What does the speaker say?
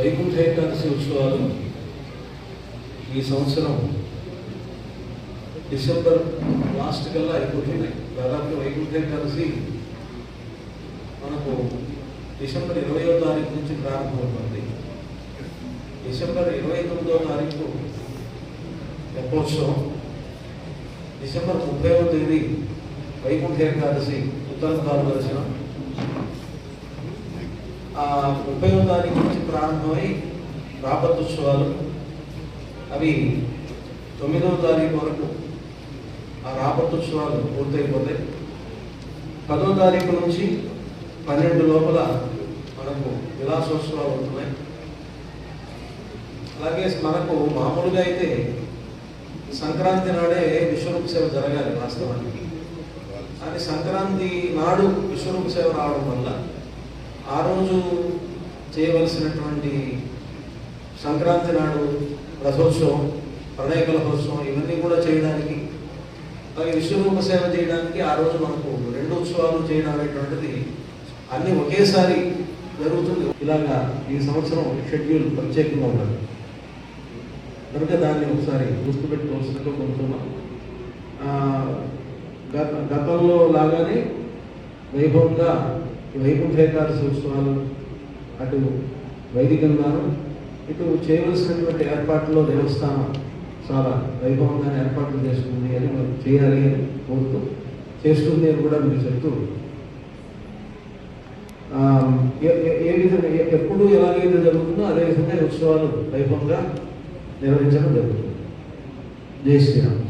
వైకుంఠ ఏకాదశి ఉత్సవాలు ఈ సంవత్సరం డిసెంబర్ లాస్ట్ కల్లా అయిపోతున్నాయి. దాదాపు వైకుంఠ ఏకాదశి మనకు డిసెంబర్ 20వ తారీఖు నుంచి ప్రారంభమవుతుంది. డిసెంబర్ 29వ తారీఖు తెప్పోత్సవం, డిసెంబర్ 30వ తేదీ వైకుంఠ ఏకాదశి ఉత్తరాధార దర్శనం. 30వ తారీఖు నుంచి ప్రారంభమై రాపత్తుత్సవాలు, అవి 9వ తారీఖు వరకు ఆ రాపత్తుత్సవాలు పూర్తయిపోతాయి. 10వ తారీఖు నుంచి 12 లోపల మనకు విలాసోత్సవాలు ఉంటున్నాయి. అలాగే మనకు మామూలుగా అయితే సంక్రాంతి నాడే విశ్వరూప సేవ జరగాలి వాస్తవానికి. కానీ సంక్రాంతి నాడు విశ్వరూప సేవ రావడం వల్ల ఆ రోజు చేయవలసినటువంటి సంక్రాంతి నాడు రథోత్సవం, ప్రణయ కలహోత్సవం ఇవన్నీ కూడా చేయడానికి, అలాగే విశ్వరూప సేవ చేయడానికి ఆ రోజు మనకు 2 ఉత్సవాలు చేయడం అనేటువంటిది అన్నీ ఒకేసారి జరుగుతుంది. ఇలాగా ఈ సంవత్సరం షెడ్యూల్ ప్రత్యేకంగా ఉన్నది కనుక దాన్ని ఒకసారి గుర్తుపెట్టుకోవాల్సిందిగా కోరుతున్నాం. గతంలో లాగానే వైభవంగా వైకుంఠ ఏకాదశి ఉత్సవాలు అటు వైదికంగాను ఇటు చేయవలసినటువంటి ఏర్పాట్లలో దేవస్థానం చాలా వైభవంగానే ఏర్పాట్లు చేస్తుంది అని మనం చేయాలి అని కోరుతూ చేస్తుంది అని కూడా మీరు చెప్తూ ఏ విధంగా ఎప్పుడు ఎలాగైతే జరుగుతుందో అదేవిధంగా ఉత్సవాలు వైభవంగా నిర్వహించడం జరుగుతుంది. జై శ్రీరామ్.